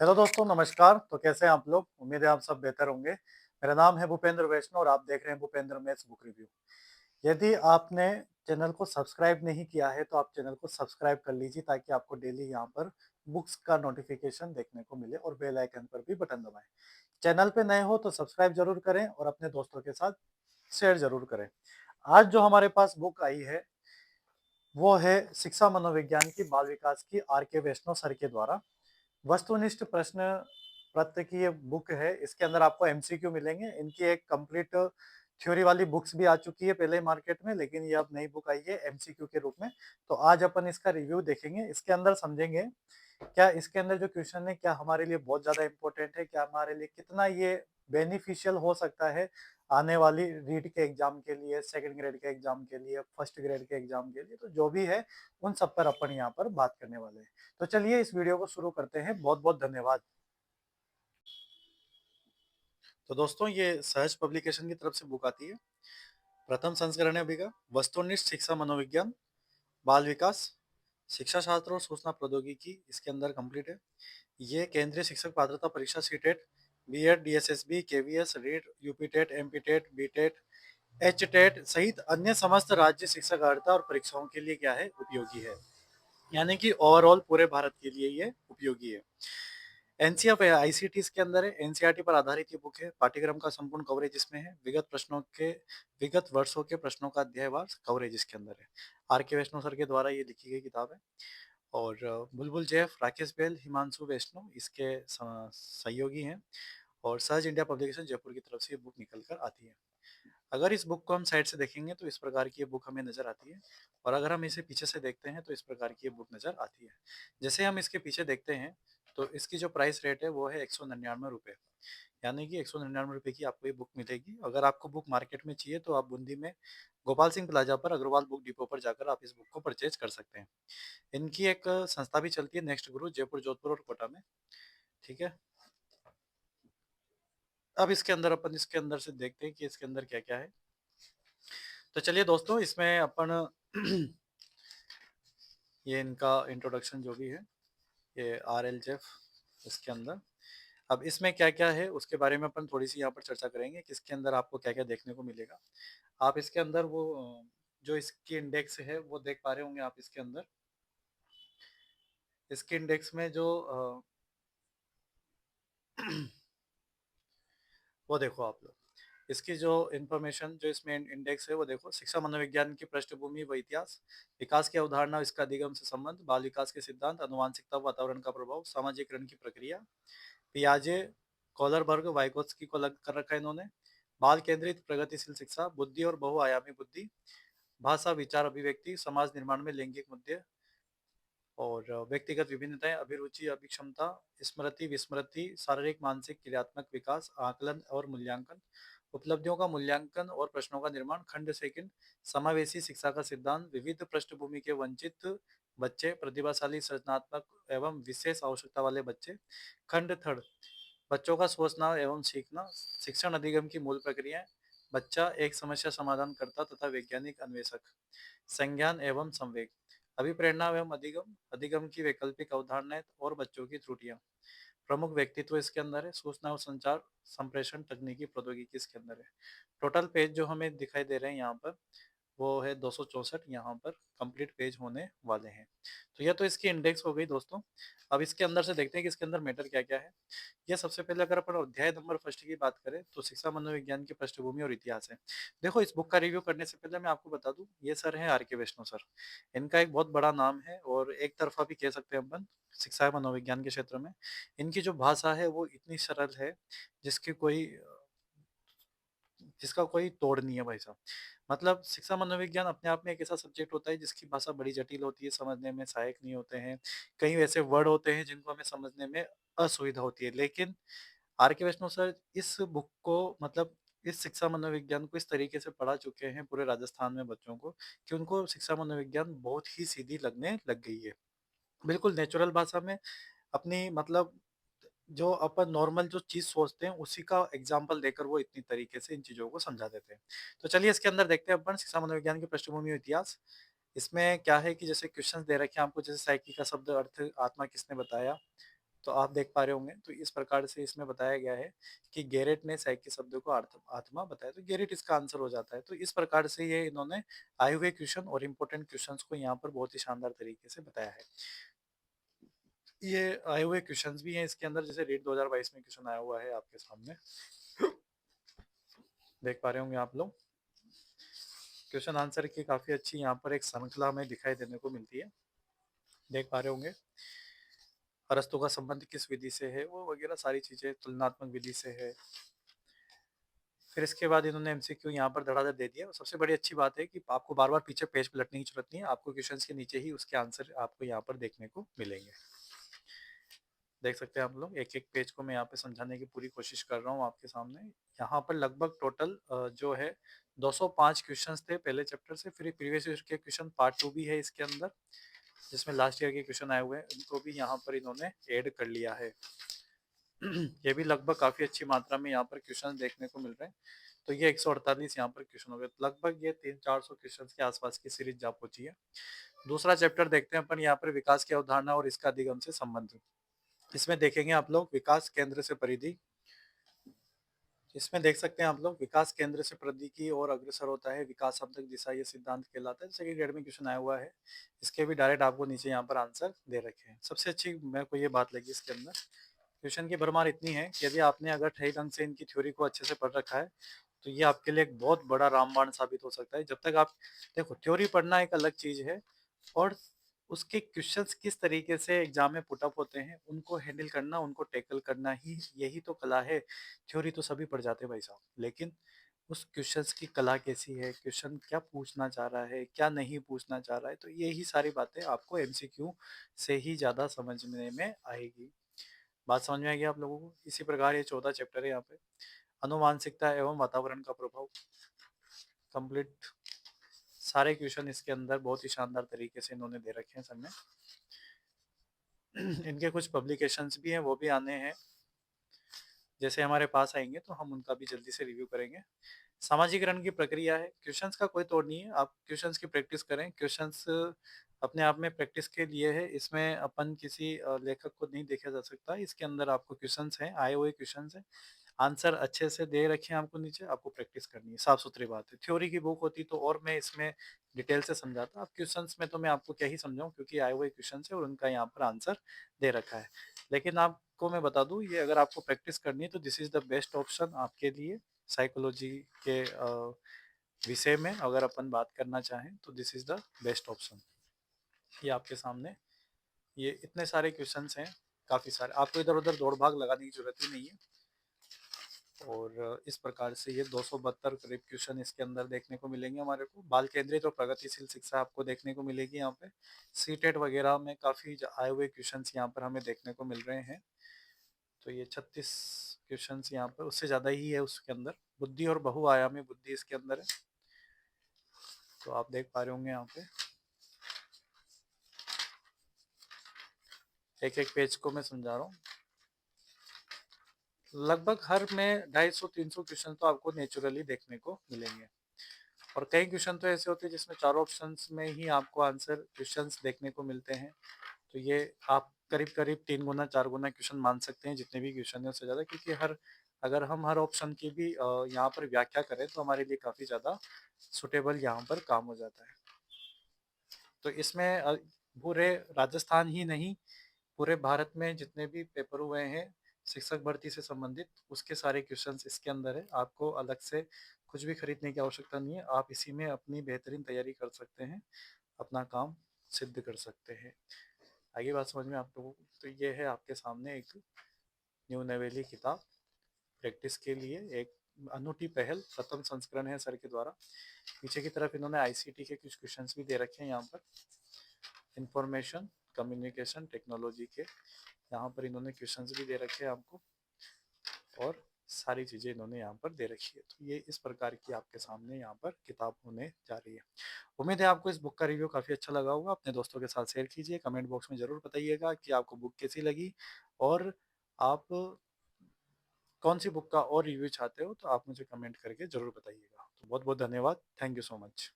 Hello दोस्तों, नमस्कार। तो कैसे हैं आप लोग? उम्मीद है आप सब बेहतर होंगे। मेरा नाम है भूपेंद्र वैष्णव और आप देख रहे हैं भूपेंद्र मैथ्स बुक रिव्यू। यदि आपने चैनल को सब्सक्राइब नहीं किया है तो आप चैनल को सब्सक्राइब कर लीजिए ताकि आपको डेली यहाँ पर बुक्स का नोटिफिकेशन देखने को मिले और बेल आइकन पर भी बटन दबाएं। चैनल पे नए हो तो सब्सक्राइब जरूर करें और अपने दोस्तों के साथ शेयर जरूर करें। आज जो हमारे पास बुक आई है वो है शिक्षा मनोविज्ञान की बाल विकास की आर के वैष्णव सर के द्वारा। वस्तुनिष्ठ प्रश्न पत्र की ये बुक है। इसके अंदर आपको एमसीक्यू मिलेंगे। इनकी एक कंप्लीट थ्योरी वाली बुक्स भी आ चुकी है पहले मार्केट में, लेकिन ये अब नई बुक आई है एमसीक्यू के रूप में। तो आज अपन इसका रिव्यू देखेंगे, इसके अंदर समझेंगे क्या इसके अंदर जो क्वेश्चन है क्या हमारे लिए बहुत ज्यादा इंपॉर्टेंट है, क्या हमारे लिए कितना ये बेनिफिशियल हो सकता है आने वाली रीट के एग्जाम के लिए, सेकंड ग्रेड के एग्जाम के लिए, फर्स्ट ग्रेड के एग्जाम के लिए। तो जो भी है उन सब पर अपन यहाँ पर बात करने वाले हैं। तो चलिए इस वीडियो को शुरू करते हैं। बहुत बहुत धन्यवाद। तो दोस्तों, ये सहज पब्लिकेशन की तरफ से बुक आती है। प्रथम संस्करण है अभी का। वस्तुनिष्ठ शिक्षा मनोविज्ञान बाल विकास शिक्षा शास्त्र और सूचना प्रौद्योगिकी इसके अंदर कंप्लीट है। ये केंद्रीय शिक्षक पात्रता परीक्षा CTET, BEd, DSSB, KVS, REET, UP TET, MP TET, B TET, H TET सहित अन्य समस्त राज्य शिक्षक अर्हता और परीक्षाओं के लिए क्या है, उपयोगी है। यानी कि ओवरऑल पूरे भारत के लिए ये उपयोगी है। एनसीएफ आईसीटी इसके अंदर है। एनसीईआरटी पर आधारित ये बुक है। पाठ्यक्रम का संपूर्ण कवरेज इसमें है। विगत वर्षों के प्रश्नों का अध्यायवार कवरेज इसके अंदर है। आर के वैष्णव सर के द्वारा ये लिखी गई किताब है। और बुलबुल जैफ, राकेश बेल, हिमांशु वैष्णव इसके सहयोगी हैं। और सहज इंडिया पब्लिकेशन जयपुर की तरफ से ये बुक निकल कर आती है। अगर इस बुक को हम साइड से देखेंगे तो इस प्रकार की ये बुक हमें नजर आती है। और अगर हम इसे पीछे से देखते हैं तो इस प्रकार की ये बुक नजर आती है। जैसे हम इसके पीछे देखते हैं तो इसकी जो प्राइस रेट है वो है 199 रुपये। यानी कि 199 रुपये की आपको ये बुक मिलेगी। अगर आपको बुक मार्केट में चाहिए तो आप बूंदी में गोपाल सिंह प्लाजा पर अग्रवाल बुक डिपो पर जाकर आप इस बुक को परचेज कर सकते हैं। इनकी एक संस्था भी चलती है, नेक्स्ट गुरु, जयपुर, जोधपुर और कोटा में। ठीक है। अब इसके अंदर अपन इसके अंदर से देखते हैं कि इसके अंदर क्या क्या है। तो चलिए दोस्तों, इसमें अपन ये इनका इंट्रोडक्शन जो भी है, ये आर एल जेफ इसके अंदर। अब इसमें क्या क्या है उसके बारे में अपन थोड़ी सी यहाँ पर चर्चा करेंगे कि इसके अंदर आपको क्या क्या देखने को मिलेगा। आप इसके अंदर वो जो इसकी इंडेक्स है वो देख पा रहे होंगे आप इसके अंदर। इसके इंडेक्स में जो वो देखो आप लोग, इसकी जो इंफॉर्मेशन जो इसमें इंडेक्स है वो देखो। शिक्षा मनोविज्ञान की पृष्ठभूमि व इतिहास, विकास की अवधारणा, इसका अधिगम से संबंध, बाल विकास के सिद्धांत, अनुवांशिकता, वातावरण का प्रभाव, सामाजिकरण की प्रक्रिया, पियाजे, कॉलरबर्ग, वाइगोत्स्की को अलग कर रखा है इन्होंने। बाल केंद्रित प्रगतिशील शिक्षा, बुद्धि और बहुआयामी बुद्धि, भाषा, विचार, अभिव्यक्ति, समाज निर्माण में लैंगिक मुद्दे और व्यक्तिगत विभिन्नताएं, अभिरुचि, अभिक्षमता, स्मृति, विस्मृति, शारीरिक, मानसिक, क्रियात्मक विकास, आकलन और मूल्यांकन, उपलब्धियों का मूल्यांकन और प्रश्नों का निर्माण, खंड सेकंड, समावेशी शिक्षा का सिद्धांत, विविध पृष्ठभूमि के वंचित बच्चे, प्रतिभाशाली, सृजनात्मक एवं विशेष आवश्यकता वाले बच्चे, खंड थर्ड, बच्चों का सोचना एवं सीखना, शिक्षण अधिगम की मूल प्रक्रियाएं, बच्चा एक समस्या समाधान करता तथा वैज्ञानिक अन्वेषक, संज्ञान एवं संवेग, अभिप्रेरणा एवं अधिगम, अधिगम की वैकल्पिक अवधारणाएं और बच्चों की त्रुटियां, प्रमुख व्यक्तित्व इसके अंदर है, सूचना और संचार संप्रेषण तकनीकी प्रौद्योगिकी इसके अंदर है। टोटल पेज जो हमें दिखाई दे रहे हैं यहाँ पर वो है 264 यहाँ पर कंप्लीट पेज होने वाले हैं। तो यह तो इसकी इंडेक्स हो गई दोस्तों। अब इसके अंदर से देखते हैं कि इसके अंदर मैटर क्या क्या है। यह सबसे पहले अगर अपन अध्याय नंबर फर्स्ट की बात करें तो शिक्षा मनोविज्ञान की पृष्ठभूमि और इतिहास है। देखो, इस बुक का रिव्यू करने से पहले मैं आपको बता दूं, ये सर हैं आर के वैष्णव सर। इनका एक बहुत बड़ा नाम है और एक तरफा भी कह सकते हैं अपन शिक्षा मनोविज्ञान के क्षेत्र में। इनकी जो भाषा है वो इतनी सरल है जिसकी कोई जिसका कोई तोड़ नहीं है भाई साहब। मतलब शिक्षा मनोविज्ञान अपने आप में एक ऐसा सब्जेक्ट होता है जिसकी भाषा बड़ी जटिल होती है, समझने में सहायक नहीं होते हैं। कई ऐसे वर्ड होते हैं जिनको हमें समझने में असुविधा होती है, लेकिन आर के वैष्णव सर इस बुक को मतलब इस शिक्षा मनोविज्ञान को इस तरीके से पढ़ा चुके हैं पूरे राजस्थान में बच्चों को कि उनको शिक्षा मनोविज्ञान बहुत ही सीधी लगने लग गई है। बिल्कुल नेचुरल भाषा में अपनी मतलब जो अपन नॉर्मल जो चीज सोचते हैं उसी का एग्जाम्पल देकर वो इतनी तरीके से इन चीजों को समझा देते हैं। तो चलिए इसके अंदर देखते हैं अपन शिक्षा मनोविज्ञान की पृष्ठभूमि और इतिहास। इसमें क्या है कि जैसे क्वेश्चंस दे रखे हैं आपको, जैसे साइकी का शब्द अर्थ आत्मा किसने बताया, तो आप देख पा रहे होंगे, तो इस प्रकार से इसमें बताया गया है कि गेरेट ने साइकी शब्द को आत्मा बताया, तो गेरेट इसका आंसर हो जाता है। तो इस प्रकार से ये इन्होंने आए हुए क्वेश्चन और इम्पोर्टेंट क्वेश्चंस को यहाँ पर बहुत ही शानदार तरीके से बताया है। ये आए हुए क्वेश्चंस भी हैं इसके अंदर, जैसे रीट 2022 में क्वेश्चन आया हुआ है आपके सामने, देख पा रहे होंगे आप लोग। क्वेश्चन आंसर की काफी अच्छी यहाँ पर एक श्रृंखला में दिखाई देने को मिलती है, देख पा रहे होंगे। अरस्तु का संबंध किस विधि से है, वो वगैरह सारी चीजें तुलनात्मक विधि से है। फिर इसके बाद इन्होंने एमसीक्यू यहाँ पर धड़ाधड़ दे दिया। और सबसे बड़ी अच्छी बात है कि आपको बार बार पीछे पेज पलटने की जरूरत नहीं है, आपको क्वेश्चन के नीचे ही उसके आंसर आपको यहाँ पर देखने को मिलेंगे। देख सकते हैं आप लोग, एक एक पेज को मैं यहाँ पे समझाने की पूरी कोशिश कर रहा हूँ आपके सामने। यहाँ पर लगभग टोटल जो है 205 क्वेश्चंस थे पहले चैप्टर से। फिर प्रीवियस ईयर के क्वेश्चन पार्ट 2 भी है इसके अंदर, जिसमें लास्ट ईयर के क्वेश्चन आए हुए हैं, उनको भी यहाँ पर इन्होंने ऐड कर लिया है। ये भी लगभग काफी अच्छी मात्रा में यहाँ पर क्वेश्चन देखने को मिल रहे हैं। तो ये 148 यहाँ पर क्वेश्चन हो गए, लगभग ये 300-400 क्वेश्चन के आसपास की सीरीज जा पहुंची है। दूसरा चैप्टर देखते हैं अपन यहाँ पर, विकास की अवधारणा और इसका अधिगम से संबंध। इसमें देखेंगे आप लोग विकास केंद्र से परिधि। इसमें देख सकते हैं आप लोग, विकास केंद्र से परिधि की ओर अग्रसर होता है विकास शब्दक दिशा, ये सिद्धांत कहलाता है। जैसे कि ग्रेड में क्वेश्चन आया हुआ है, इसके भी डायरेक्ट आपको नीचे यहाँ पर आंसर दे रखे हैं। सबसे अच्छी मेरे को ये बात लगी इसके अंदर, क्वेश्चन की भरमार इतनी है कि यदि आपने अगर सही ढंग से इनकी थ्योरी को अच्छे से पढ़ रखा है, तो ये आपके लिए एक बहुत बड़ा रामबाण साबित हो सकता है। जब तक आप देखो, थ्योरी पढ़ना एक अलग चीज है, और उसके क्वेश्चंस किस तरीके से एग्जाम में पुटअप होते हैं, उनको हैंडल करना, उनको टैकल करना ही, यही तो कला है। थ्योरी तो सभी पढ़ जाते हैं भाई साहब, लेकिन उस क्वेश्चंस की कला कैसी है, क्वेश्चन क्या पूछना चाह रहा है, क्या नहीं पूछना चाह रहा है, तो यही सारी बातें आपको एमसीक्यू से ही ज्यादा समझने में आएगी। बात समझ में आएगी आप लोगों को। इसी प्रकार ये 14 चैप्टर है यहाँ पे, अनुवांशिकता एवं वातावरण का प्रभाव, कंप्लीट सारे क्वेश्चन इसके अंदर बहुत ही शानदार तरीके से इन्होंने दे रखे हैं सब में। इनके कुछ पब्लिकेशंस भी हैं, वो भी आने हैं, जैसे हमारे पास आएंगे तो हम उनका भी जल्दी से रिव्यू करेंगे। सामाजिकरण की प्रक्रिया है, क्वेश्चंस का कोई तोड़ नहीं है, आप क्वेश्चंस की प्रैक्टिस करें। क्वेश्चंस अपने आप में प्रैक्टिस के लिए है, इसमें अपन किसी लेखक को नहीं देखा जा सकता। इसके अंदर आपको क्वेश्चंस हैं, आए हुए क्वेश्चंस हैं, आंसर अच्छे से दे रखे हैं आपको नीचे, आपको प्रैक्टिस करनी है, साफ सुथरी बात है। थ्योरी की बुक होती तो और मैं इसमें डिटेल से समझाता, अब क्वेश्चंस में तो मैं आपको क्या ही समझाऊं, क्योंकि आए हुए क्वेश्चन है और उनका यहाँ पर आंसर दे रखा है। लेकिन आपको मैं बता दूं, ये अगर आपको प्रैक्टिस करनी है तो this is the best option आपके लिए। साइकोलॉजी के विषय में अगर अपन बात करना चाहें तो this is the best option. ये आपके सामने ये इतने सारे क्वेश्चंस हैं, काफ़ी सारे, आपको इधर उधर दौड़ भाग लगाने की जरूरत ही नहीं है। और इस प्रकार से ये 272 करीब क्वेश्चन इसके अंदर देखने को मिलेंगे हमारे को। बाल केंद्रित और प्रगतिशील शिक्षा आपको देखने को मिलेगी यहाँ पे। सीटेट वगैरह में काफ़ी आए हुए क्वेश्चंस यहाँ पर हमें देखने को मिल रहे हैं। तो ये 36 क्वेश्चंस यहाँ पर, उससे ज़्यादा ही है उसके अंदर। बुद्धि और बहुआयामी बुद्धि इसके अंदर है, तो आप देख पा रहे होंगे यहाँ पे। एक एक पेज को मैं समझा रहा हूँ। लगभग हर में 250-300 क्वेश्चन तो आपको नेचुरली देखने को मिलेंगे, और कई क्वेश्चन तो ऐसे होते हैं जिसमें चारों ऑप्शंस में ही आपको आंसर क्वेश्चंस देखने को मिलते हैं। तो ये आप करीब करीब 3 गुना 4 गुना क्वेश्चन मान सकते हैं, जितने भी क्वेश्चन है उससे ज़्यादा, क्योंकि हर, अगर हम हर ऑप्शन की भी यहाँ पर व्याख्या करें तो हमारे लिए काफ़ी ज़्यादा सुटेबल यहाँ पर काम हो जाता है। तो इसमें पूरे राजस्थान ही नहीं, पूरे भारत में जितने भी पेपर हुए हैं शिक्षक भर्ती से संबंधित, उसके सारे क्वेश्चंस इसके अंदर है। आपको अलग से कुछ भी खरीदने की आवश्यकता नहीं है, आप इसी में अपनी बेहतरीन तैयारी कर सकते हैं, अपना काम सिद्ध कर सकते हैं। आगे बात समझ में आप लोगों को। तो ये है आपके सामने एक न्यू नवेली किताब, प्रैक्टिस के लिए एक अनूठी पहल, प्रथम संस्करण है सर के द्वारा। पीछे की तरफ इन्होंने आईसीटी के कुछ क्वेश्चंस भी दे रखे हैं यहाँ पर, इंफॉर्मेशन कम्युनिकेशन टेक्नोलॉजी के यहाँ पर इन्होंने क्वेश्चंस भी दे रखे हैं आपको, और सारी चीज़ें इन्होंने यहाँ पर दे रखी है। तो ये इस प्रकार की आपके सामने यहाँ पर किताब होने जा रही है। उम्मीद है आपको इस बुक का रिव्यू काफ़ी अच्छा लगा होगा। अपने दोस्तों के साथ शेयर कीजिए, कमेंट बॉक्स में ज़रूर बताइएगा कि आपको बुक कैसी लगी, और आप कौन सी बुक का और रिव्यू चाहते हो, तो आप मुझे कमेंट करके ज़रूर बताइएगा। तो बहुत बहुत धन्यवाद, थैंक यू सो मच।